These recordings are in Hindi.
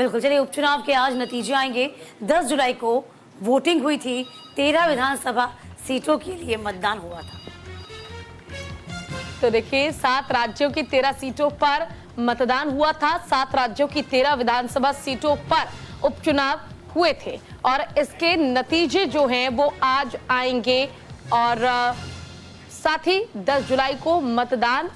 बिल्कुल, चलिए उपचुनाव के आज नतीजे आएंगे। 10 जुलाई को वोटिंग हुई थी, 13 विधानसभा सीटों के लिए मतदान हुआ था। तो देखिए 7 राज्यों की 13 सीटों पर मतदान हुआ था। 7 राज्यों की 13 विधानसभा सीटों पर उपचुनाव हुए थे और इसके नतीजे जो हैं वो आज आएंगे और साथ ही 10 जुलाई को मतदान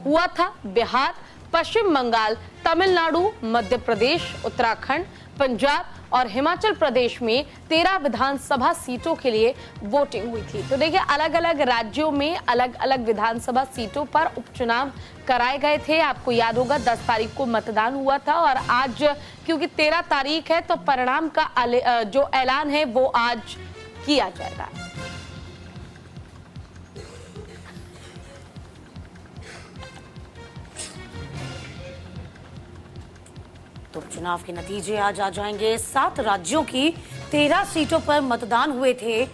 हुआ था। बिहार, पश्चिम बंगाल, तमिलनाडु, मध्य प्रदेश, उत्तराखंड, पंजाब और हिमाचल प्रदेश में 13 विधानसभा सीटों के लिए वोटिंग हुई थी। तो देखिए अलग अलग राज्यों में अलग अलग विधानसभा सीटों पर उपचुनाव कराए गए थे। आपको याद होगा 10 तारीख को मतदान हुआ था और आज क्योंकि 13 तारीख है तो परिणाम का जो ऐलान है वो आज किया जाएगा। तो चुनाव के नतीजे आज आ जाएंगे। 7 राज्यों की 13 सीटों पर मतदान हुए थे।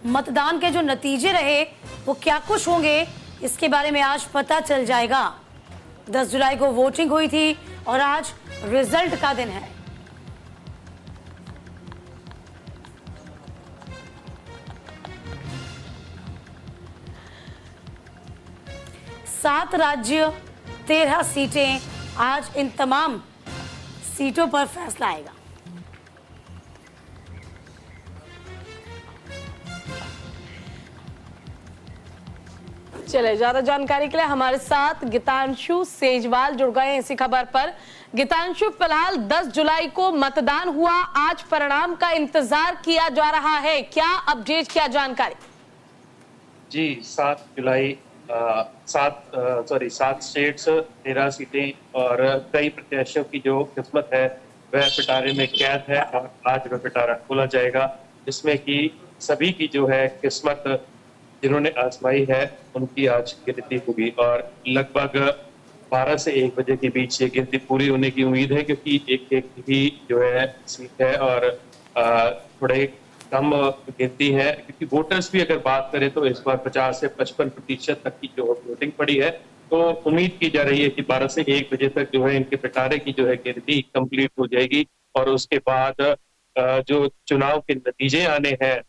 मतदान के जो नतीजे रहे वो क्या कुछ होंगे इसके बारे में आज पता चल जाएगा। 10 जुलाई को वोटिंग हुई थी और आज रिजल्ट का दिन है। सात राज्य, 13 सीटें, आज इन तमाम सीटों पर फैसला आएगा। चले ज्यादा जानकारी के लिए हमारे साथ गीतांशु सेजवाल जुड़ गए हैं इसी खबर पर। गीतांशु, फिलहाल 10 जुलाई को मतदान हुआ, आज परिणाम का इंतजार किया जा रहा है, क्या अपडेट, क्या जानकारी? जी 7 जुलाई 7 स्टेट्स, 13 सीटें और कई प्रत्याशियों की जो किस्मत है वह पिटारे में कैद है और आज वह पिटारा खोला जाएगा, जिसमें कि सभी की जो है किस्मत जिन्होंने आजमाई है उनकी आज गिनती होगी और लगभग 12 से 1 बजे के बीच ये गिनती पूरी होने की उम्मीद है, क्योंकि एक ही जो है सीट है और थोड़े कम गिनती है, क्योंकि वोटर्स भी अगर बात करें तो इस बार 50 से 55% तक की जो वोटिंग पड़ी है। तो उम्मीद की जा रही है कि 12 से 1 बजे तक जो है इनके पिटारे की जो है गिनती कंप्लीट हो जाएगी और उसके बाद जो चुनाव के नतीजे आने हैं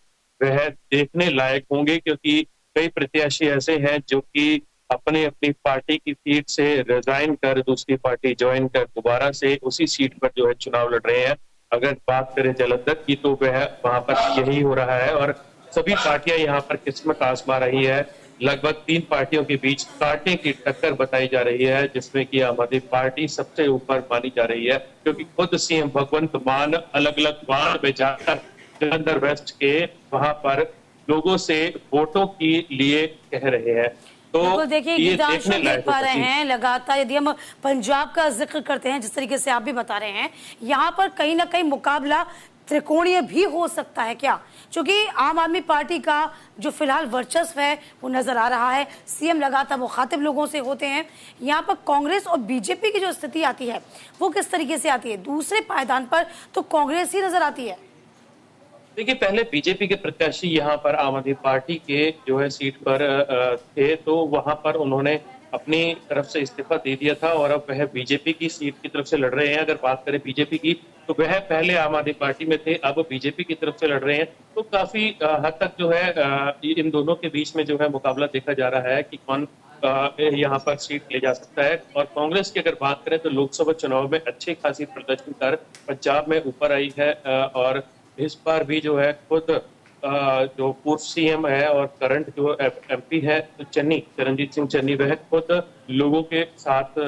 वह देखने लायक होंगे, क्योंकि कई प्रत्याशी ऐसे हैं जो कि अपनी पार्टी की सीट से रिजाइन कर दूसरी पार्टी ज्वाइन कर दोबारा से उसी सीट पर जो है चुनाव लड़ रहे हैं। अगर बात करें जालंधर की तो वह वहां पर यही हो रहा है और सभी पार्टियां यहाँ पर किस्मत आजमा रही है। लगभग 3 पार्टियों के बीच कांटे की टक्कर बताई जा रही है, जिसमें कि आम आदमी पार्टी सबसे ऊपर मानी जा रही है, क्योंकि खुद सीएम भगवंत मान अलग अलग वार्ड में जाकर जालंधर वेस्ट के वहां पर लोगों से वोटों के लिए कह रहे हैं। तो देखिए गीतांशु, देख पा रहे हैं लगातार यदि हम पंजाब का जिक्र करते हैं जिस तरीके से आप भी बता रहे हैं, यहाँ पर कहीं ना कहीं मुकाबला त्रिकोणीय भी हो सकता है क्या? क्योंकि आम आदमी पार्टी का जो फिलहाल वर्चस्व है वो नजर आ रहा है, सीएम लगातार मुखातिब लोगों से होते हैं। यहाँ पर कांग्रेस और बीजेपी की जो स्थिति आती है वो किस तरीके से आती है? दूसरे पायदान पर तो कांग्रेस ही नजर आती है। देखिए पहले बीजेपी के प्रत्याशी यहाँ पर आम आदमी पार्टी के जो है सीट पर थे, तो वहां पर उन्होंने अपनी तरफ से इस्तीफा दे दिया था और अब वह बीजेपी की सीट की तरफ से लड़ रहे हैं। अगर बात करें बीजेपी की तो वह पहले आम आदमी पार्टी में थे, अब बीजेपी की तरफ से लड़ रहे हैं। तो काफी हद तक जो है इन दोनों के बीच में जो है मुकाबला देखा जा रहा है कि कौन यहाँ पर सीट ले जा सकता है। और कांग्रेस की अगर बात करें तो लोकसभा चुनाव में अच्छी खासी प्रदर्शन कर पंजाब में ऊपर आई है और इस बार भी जो है खुद जो पूर्व सीएम है और करंट जो एमपी है तो चरणजीत सिंह चन्नी, वह खुद लोगों के साथ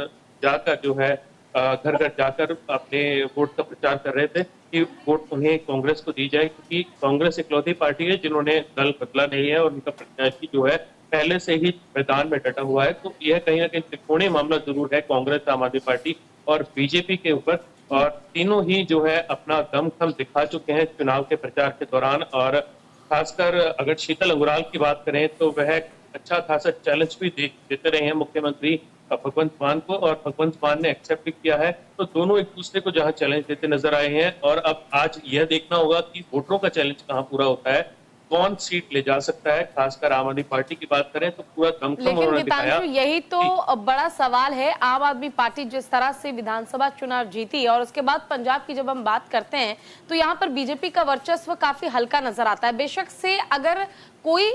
जाकर जो है घर घर जाकर अपने वोट का प्रचार कर रहे थे कि वोट उन्हें कांग्रेस को दी जाए, क्योंकि कांग्रेस इकलौती पार्टी है जिन्होंने दल बदला नहीं है और उनका प्रत्याशी जो है पहले से ही मैदान में डटा हुआ है। तो यह कहीं ना कहीं त्रिकोणीय मामला जरूर है कांग्रेस, आम आदमी पार्टी और बीजेपी के ऊपर, और तीनों ही जो है अपना दमखम दिखा चुके हैं चुनाव के प्रचार के दौरान। और खासकर अगर शीतल अंगुराल की बात करें तो वह अच्छा खासा चैलेंज भी देते रहे हैं मुख्यमंत्री भगवंत मान को और भगवंत मान ने एक्सेप्ट भी किया है। तो दोनों एक दूसरे को जहां चैलेंज देते नजर आए हैं और अब आज यह देखना होगा कि वोटरों का चैलेंज कहां पूरा होता है। कौन सीट ले जा सकता है। खासकर आम आदमी पार्टी की बात करें तो पूरा दमखम लेकिन उन्होंने दिखाया। गीतांशु, यही तो बड़ा सवाल है। आम आदमी पार्टी जिस तरह से विधानसभा चुनाव जीती और उसके बाद पंजाब की जब हम बात करते हैं तो यहाँ पर बीजेपी का वर्चस्व काफी हल्का नजर आता है। बेशक से अगर कोई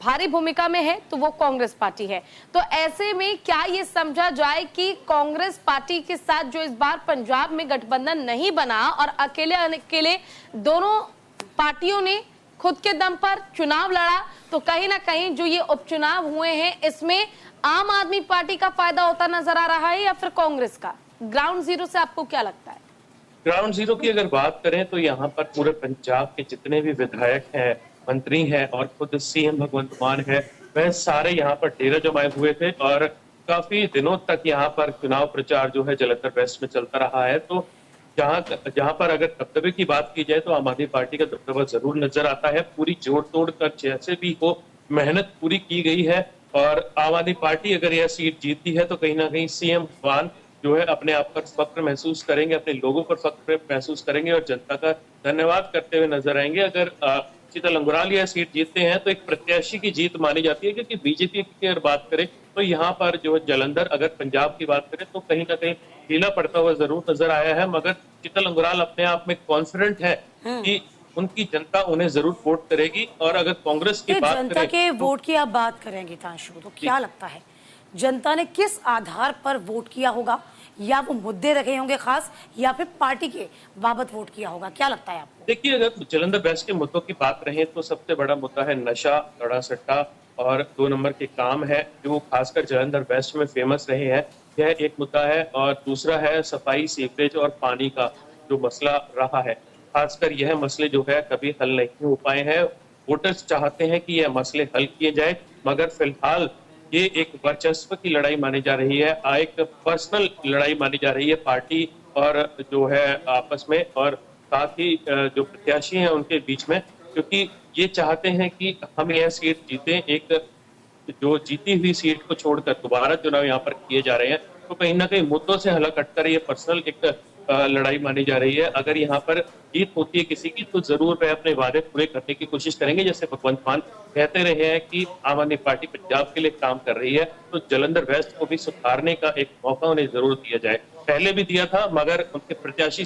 भारी भूमिका में है तो वो कांग्रेस पार्टी है। तो ऐसे में क्या ये समझा जाए कि कांग्रेस पार्टी के साथ जो इस बार पंजाब में गठबंधन नहीं बना और अकेले दोनों पार्टियों ने खुद के दम पर चुनाव लड़ा, तो कहीं ना कहीं जो ये उपचुनाव हुए हैं इसमें आम आदमी पार्टी का फायदा होता नजर आ रहा है या फिर कांग्रेस का? ग्राउंड जीरो से आपको क्या लगता है? ग्राउंड जीरो की अगर बात करें तो यहाँ पर पूरे पंजाब के जितने भी विधायक हैं, मंत्री हैं और खुद सीएम भगवंत मान है, वह सारे यहाँ पर डेरा जमाए हुए थे और काफी दिनों तक यहाँ पर चुनाव प्रचार जो है जलंधर वेस्ट में चलता रहा है। तो जहां पर अगर दबदबे की बात की जाए तो आम आदमी पार्टी का दबदबा जरूर नजर आता है। पूरी जोड़ तोड़ कर जैसे भी हो मेहनत पूरी की गई है और आम आदमी पार्टी अगर यह सीट जीतती है तो कहीं ना कहीं सीएम भगवान जो है अपने आप पर फक्र महसूस करेंगे, अपने लोगों पर फक्र महसूस करेंगे और जनता का धन्यवाद करते हुए नजर आएंगे। अगर शीतल अंगुराल यह सीट जीतते हैं तो एक प्रत्याशी की जीत मानी जाती है, क्योंकि बीजेपी की अगर बात करें तो यहाँ पर जो है जलंधर, अगर पंजाब की बात करें तो कहीं ना कहीं ढीला पड़ता हुआ जरूर नजर आया है, मगर शीतल अंगुराल अपने आप में कॉन्फिडेंट है कि उनकी जनता उन्हें जरूर वोट करेगी। और अगर कांग्रेस की बात जनता करें के वोट की आप बात करें गीतांशु, तो क्या लगता है जनता ने किस आधार पर वोट किया होगा? या वो मुद्दे रखे होंगे खास, या फिर पार्टी के बाबत वोट किया होगा? क्या लगता है आपको? देखिए, अगर जलंधर वेस्ट के मुद्दों की बात रहे तो सबसे बड़ा मुद्दा है नशा, लड़ा सट्टा और 2 नंबर के काम है जो खासकर जलंधर वेस्ट में फेमस रहे हैं। यह एक मुद्दा है। और दूसरा है सफाई, सीवरेज और पानी का जो मसला रहा है। खासकर यह मसले जो है कभी हल नहीं हो पाए हैं। वोटर्स चाहते हैं कि यह मसले हल किए जाए, मगर फिलहाल ये एक वर्चस्व की लड़ाई मानी जा रही है, एक पर्सनल लड़ाई मानी जा रही है पार्टी और जो है आपस में, और साथ ही जो प्रत्याशी हैं उनके बीच में, क्योंकि ये चाहते हैं कि हम यह सीट जीतें। एक जो जीती हुई सीट को छोड़कर दोबारा चुनाव यहाँ पर किए जा रहे हैं, तो कहीं ना कहीं मुद्दों से हलक हटकर ये पर्सनल एक लड़ाई मानी जा रही है। अगर यहाँ पर जीत होती है किसी की तो जरूर वह अपने वादे पूरे करने की कोशिश करेंगे। जैसे भगवंत मान कहते रहे हैं कि आम आदमी पार्टी पंजाब के लिए काम कर रही है, तो जलंधर वेस्ट को भी सुधारने का एक मौका उन्हें जरूर दिया जाए। पहले भी दिया था, मगर उनके प्रत्याशी